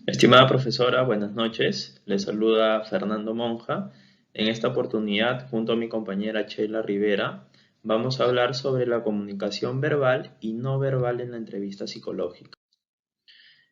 Estimada profesora, buenas noches. Le saluda Fernando Monja. En esta oportunidad, junto a mi compañera Sheila Rivera, vamos a hablar sobre la comunicación verbal y no verbal en la entrevista psicológica.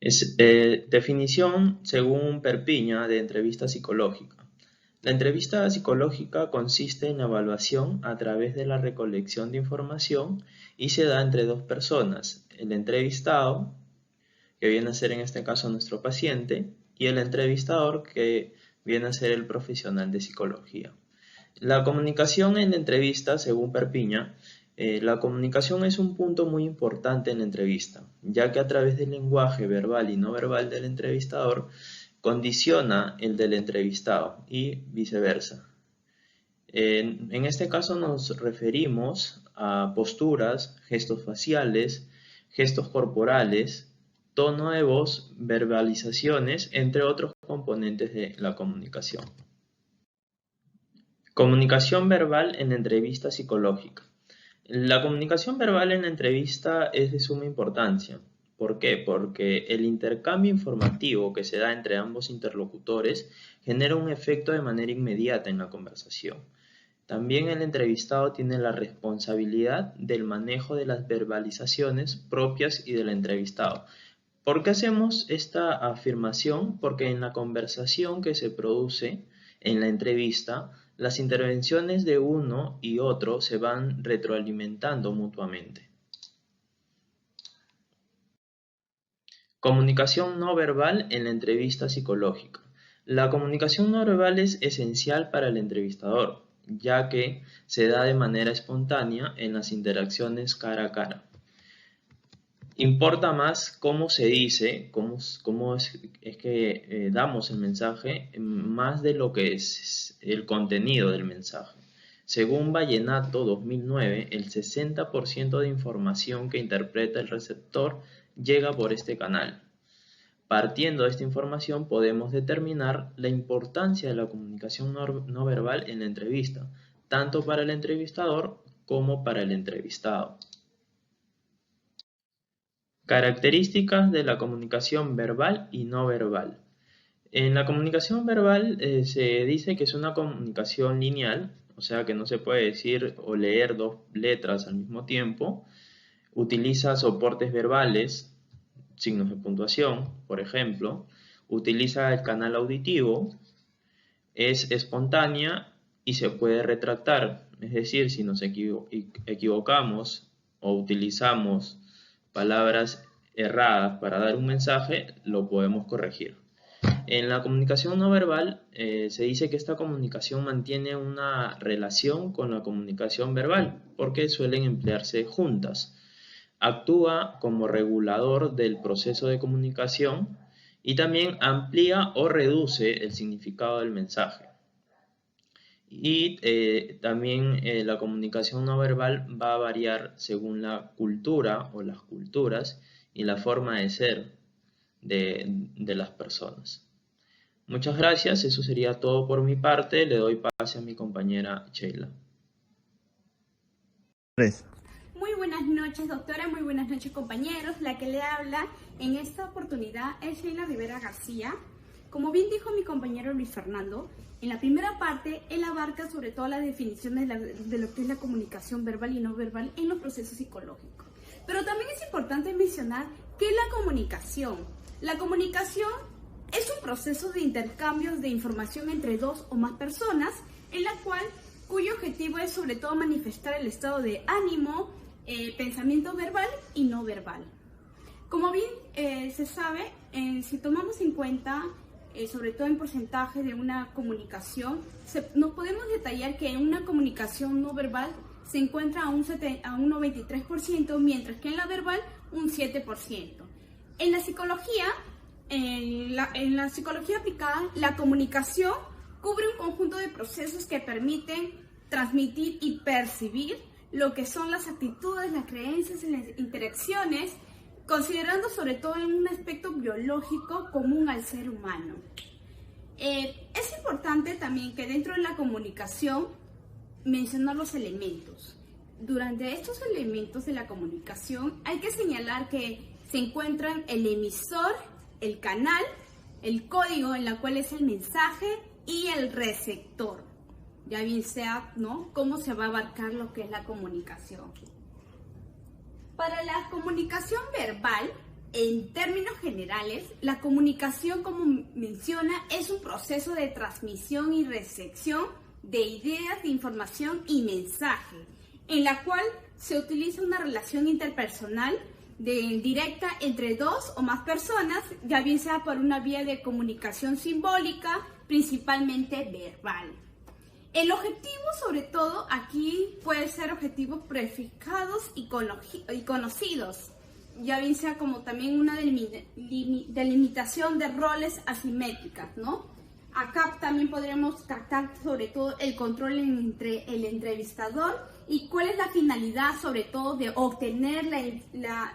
Definición según Perpiña de entrevista psicológica. La entrevista psicológica consiste en la evaluación a través de la recolección de información y se da entre dos personas, el entrevistado, que viene a ser en este caso nuestro paciente, y el entrevistador, que viene a ser el profesional de psicología. La comunicación en la entrevista, según Perpiña, la comunicación es un punto muy importante en la entrevista, ya que a través del lenguaje verbal y no verbal del entrevistador condiciona el del entrevistado y viceversa. En este caso nos referimos a posturas, gestos faciales, gestos corporales, tono de voz, verbalizaciones, entre otros componentes de la comunicación. Comunicación verbal en entrevista psicológica. La comunicación verbal en la entrevista es de suma importancia. ¿Por qué? Porque el intercambio informativo que se da entre ambos interlocutores genera un efecto de manera inmediata en la conversación. También el entrevistado tiene la responsabilidad del manejo de las verbalizaciones propias y del entrevistado. ¿Por qué hacemos esta afirmación? Porque en la conversación que se produce en la entrevista, las intervenciones de uno y otro se van retroalimentando mutuamente. Comunicación no verbal en la entrevista psicológica. La comunicación no verbal es esencial para el entrevistador, ya que se da de manera espontánea en las interacciones cara a cara. Importa más cómo se dice, cómo es que damos el mensaje, más de lo que es el contenido del mensaje. Según Vallenato 2009, el 60% de información que interpreta el receptor llega por este canal. Partiendo de esta información podemos determinar la importancia de la comunicación no verbal en la entrevista, tanto para el entrevistador como para el entrevistado. Características de la comunicación verbal y no verbal. En la comunicación verbal se dice que es una comunicación lineal, o sea que no se puede decir o leer dos letras al mismo tiempo. Utiliza soportes verbales, signos de puntuación, por ejemplo. Utiliza el canal auditivo, es espontánea y se puede retractar. Es decir, si nos equivocamos o utilizamos palabras erradas para dar un mensaje, lo podemos corregir. En la comunicación no verbal se dice que esta comunicación mantiene una relación con la comunicación verbal porque suelen emplearse juntas. Actúa como regulador del proceso de comunicación y también amplía o reduce el significado del mensaje. Y también la comunicación no verbal va a variar según la cultura o las culturas y la forma de ser de las personas. Muchas gracias, eso sería todo por mi parte. Le doy pase a mi compañera Sheila. Muy buenas noches, doctora, muy buenas noches, compañeros. La que le habla en esta oportunidad es Sheila Rivera García. Como bien dijo mi compañero Luis Fernando, en la primera parte él abarca sobre todo las definiciones de lo que es la comunicación verbal y no verbal en los procesos psicológicos. Pero también es importante mencionar que la comunicación es un proceso de intercambios de información entre dos o más personas, cuyo objetivo es sobre todo manifestar el estado de ánimo, pensamiento verbal y no verbal. Como bien se sabe, si tomamos en cuenta, sobre todo en porcentaje de una comunicación, nos podemos detallar que en una comunicación no verbal se encuentra a un 93%, mientras que en la verbal un 7%. En la psicología, en la psicología aplicada, la comunicación cubre un conjunto de procesos que permiten transmitir y percibir lo que son las actitudes, las creencias y las interacciones, considerando sobre todo en un aspecto biológico común al ser humano. Es importante también que dentro de la comunicación mencionar los elementos. Durante estos elementos de la comunicación hay que señalar que se encuentran el emisor, el canal el código en la cual es el mensaje y el receptor. Ya bien sea, ¿no?, cómo se va a abarcar lo que es la comunicación. Para la comunicación verbal, en términos generales, la comunicación, como menciona, es un proceso de transmisión y recepción de ideas, de información y mensaje, en la cual se utiliza una relación interpersonal directa entre dos o más personas, ya bien sea por una vía de comunicación simbólica, principalmente verbal. El objetivo, sobre todo, aquí puede ser objetivos prefijados y conocidos, ya bien sea como también una delimitación de roles asimétricas, ¿no? Acá también podremos captar sobre todo el control entre el entrevistador y cuál es la finalidad, sobre todo, de obtener la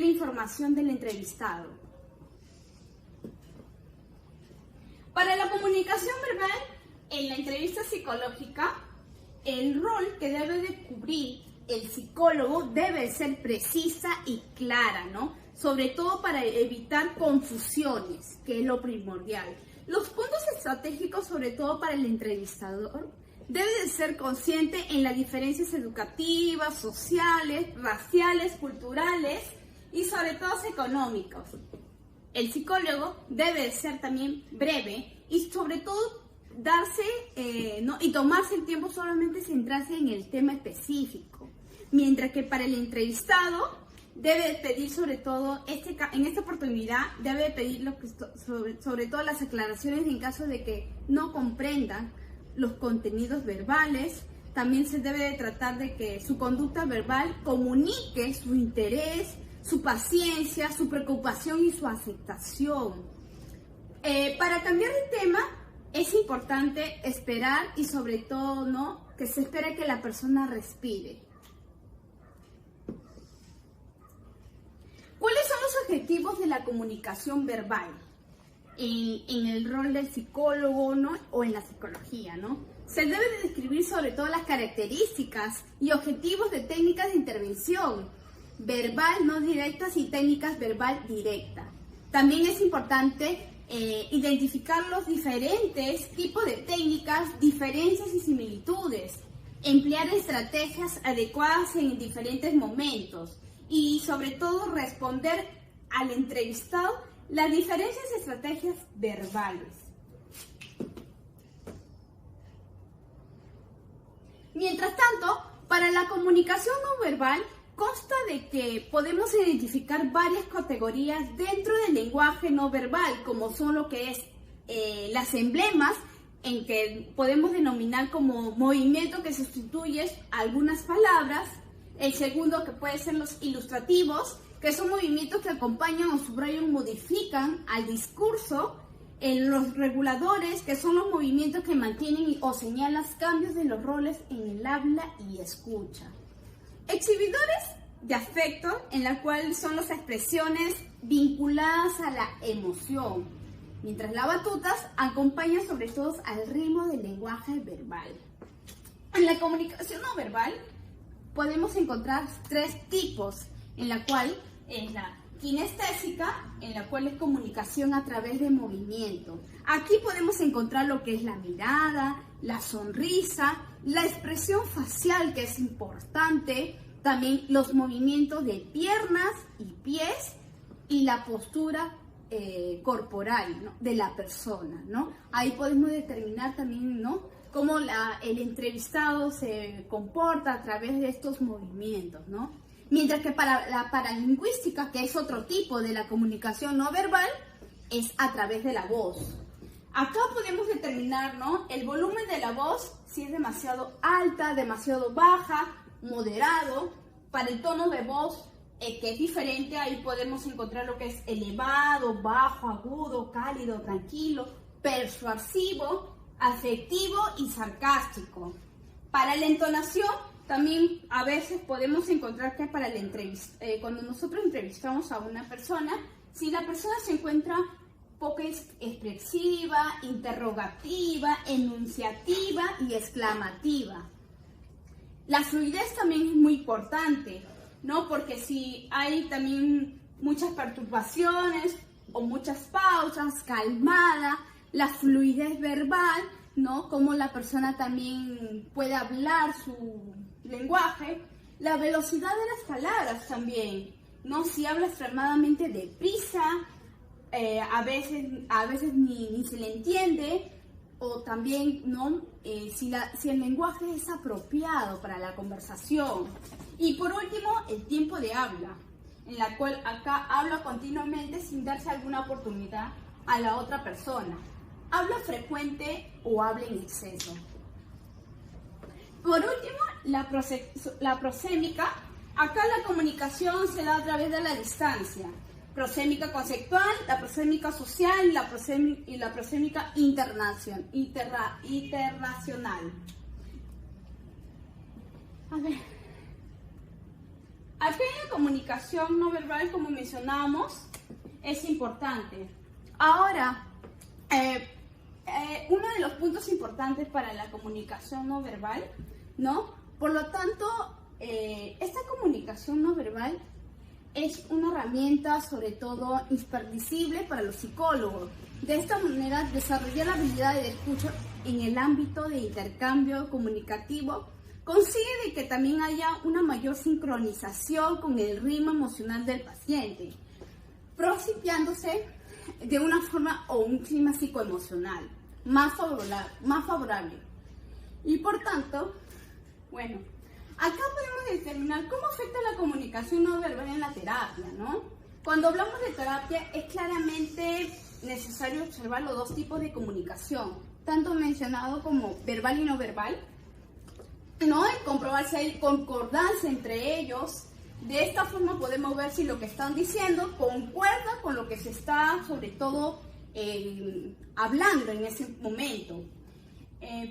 información del entrevistado. Para la comunicación verbal, en la entrevista psicológica, el rol que debe de cubrir el psicólogo debe ser precisa y clara, ¿no? Sobre todo para evitar confusiones, que es lo primordial. Los puntos estratégicos, sobre todo para el entrevistador, debe de ser consciente en las diferencias educativas, sociales, raciales, culturales y sobre todo económicos. El psicólogo debe de ser también breve y sobre todo y tomarse el tiempo solamente centrarse en el tema específico, mientras que para el entrevistado debe pedir sobre todo, en esta oportunidad debe pedir sobre todo las aclaraciones en caso de que no comprendan los contenidos verbales. También se debe de tratar de que su conducta verbal comunique su interés, su paciencia, su preocupación y su aceptación. Para cambiar de tema, es importante esperar y sobre todo, ¿no?, que se espere que la persona respire. ¿Cuáles son los objetivos de la comunicación verbal en el rol del psicólogo, ¿no?, o en la psicología, ¿no? Se debe de describir sobre todo las características y objetivos de técnicas de intervención verbal no directas y técnicas verbal directa. También es importante identificar los diferentes tipos de técnicas, diferencias y similitudes, emplear estrategias adecuadas en diferentes momentos y sobre todo responder al entrevistado las diferentes estrategias verbales. Mientras tanto, para la comunicación no verbal, consta de que podemos identificar varias categorías dentro del lenguaje no verbal, como son lo que es las emblemas, en que podemos denominar como movimiento que sustituye algunas palabras. El segundo, que puede ser los ilustrativos, que son movimientos que acompañan o subrayan o modifican al discurso. En los reguladores, que son los movimientos que mantienen o señalan cambios de los roles en el habla y escucha. Exhibidores de afecto, en la cual son las expresiones vinculadas a la emoción, mientras las batutas acompañan sobre todo al ritmo del lenguaje verbal. En la comunicación no verbal podemos encontrar tres tipos, en la cual es la kinestésica, en la cual es comunicación a través de movimiento. Aquí podemos encontrar lo que es la mirada, la sonrisa, la expresión facial, que es importante, también los movimientos de piernas y pies y la postura corporal, ¿no?, de la persona, ¿no? Ahí podemos determinar también, ¿no?, cómo el entrevistado se comporta a través de estos movimientos, ¿no? Mientras que para la paralingüística, que es otro tipo de la comunicación no verbal, es a través de la voz. Acá podemos determinar, ¿no?, el volumen de la voz, si es demasiado alta, demasiado baja, moderado. Para el tono de voz, que es diferente, ahí podemos encontrar lo que es elevado, bajo, agudo, cálido, tranquilo, persuasivo, afectivo y sarcástico. Para la entonación, también a veces podemos encontrar que para la cuando nosotros entrevistamos a una persona, si la persona se encuentra poco expresiva, interrogativa, enunciativa y exclamativa. La fluidez también es muy importante, ¿no? Porque si hay también muchas perturbaciones, o muchas pausas, calmada, la fluidez verbal, ¿no? Cómo la persona también puede hablar su lenguaje, la velocidad de las palabras también, ¿no? Si habla extremadamente deprisa, a veces ni se le entiende, o también, ¿no? Si el lenguaje es apropiado para la conversación. Y por último, el tiempo de habla, en la cual acá habla continuamente sin darse alguna oportunidad a la otra persona. Habla frecuente o habla en exceso. Por último, la prosémica. Acá la comunicación se da a través de la distancia. Prosémica conceptual, la prosémica social y la prosémica internacional. A ver. Aquí la comunicación no verbal, como mencionábamos, es importante. Ahora, uno de los puntos importantes para la comunicación no verbal, ¿no? Por lo tanto, esta comunicación no verbal es una herramienta, sobre todo, imprescindible para los psicólogos. De esta manera, desarrollar la habilidad de escucha en el ámbito de intercambio comunicativo consigue de que también haya una mayor sincronización con el ritmo emocional del paciente, propiciándose de una forma o un clima psicoemocional más favorable. Y por tanto, bueno, acá podemos determinar cómo afecta la comunicación no verbal en la terapia, ¿no? Cuando hablamos de terapia es claramente necesario observar los dos tipos de comunicación, tanto mencionado como verbal y no verbal, ¿no? Y comprobar si hay concordancia entre ellos. De esta forma podemos ver si lo que están diciendo concuerda con lo que se está, sobre todo, hablando en ese momento.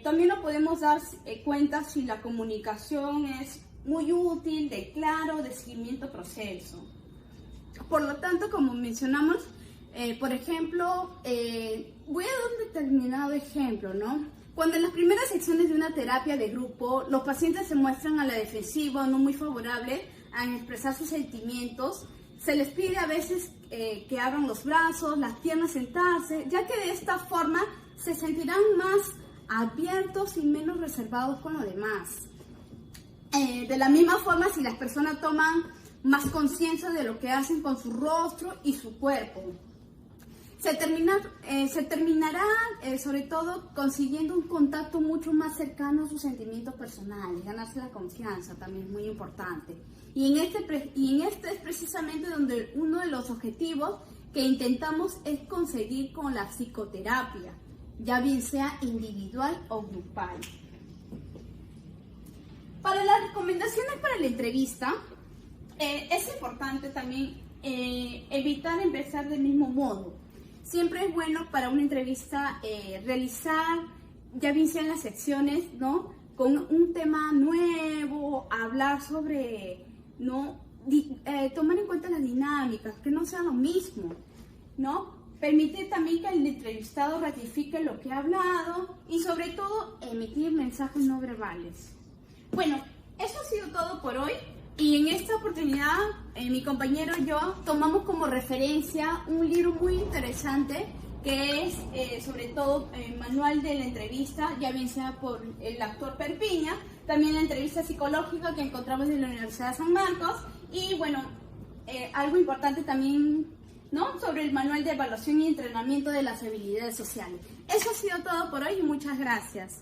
También nos podemos dar cuenta si la comunicación es muy útil, de claro, de seguimiento proceso. Por lo tanto, como mencionamos, por ejemplo, voy a dar un determinado ejemplo, ¿no? Cuando en las primeras secciones de una terapia de grupo, los pacientes se muestran a la defensiva, no muy favorable a expresar sus sentimientos, se les pide a veces que abran los brazos, las piernas, sentarse, ya que de esta forma se sentirán más abiertos y menos reservados con los demás. De la misma forma, si las personas toman más conciencia de lo que hacen con su rostro y su cuerpo, se terminará sobre todo consiguiendo un contacto mucho más cercano a sus sentimientos personales, ganarse la confianza también es muy importante. Y en este es precisamente donde uno de los objetivos que intentamos es conseguir con la psicoterapia, ya bien sea individual o grupal. Para las recomendaciones para la entrevista, es importante también evitar empezar del mismo modo. Siempre es bueno para una entrevista realizar, ya bien sea en las secciones, ¿no? Con un tema nuevo, hablar sobre, ¿no? Tomar en cuenta las dinámicas, que no sea lo mismo, ¿no? Permitir también que el entrevistado ratifique lo que ha hablado y sobre todo emitir mensajes no verbales. Bueno, eso ha sido todo por hoy. Y en esta oportunidad, mi compañero y yo tomamos como referencia un libro muy interesante que es sobre todo el manual de la entrevista, ya bien sea por el actor Perpiña, también la entrevista psicológica que encontramos en la Universidad de San Marcos y bueno, algo importante también, ¿no? Sobre el manual de evaluación y entrenamiento de las habilidades sociales. Eso ha sido todo por hoy y muchas gracias.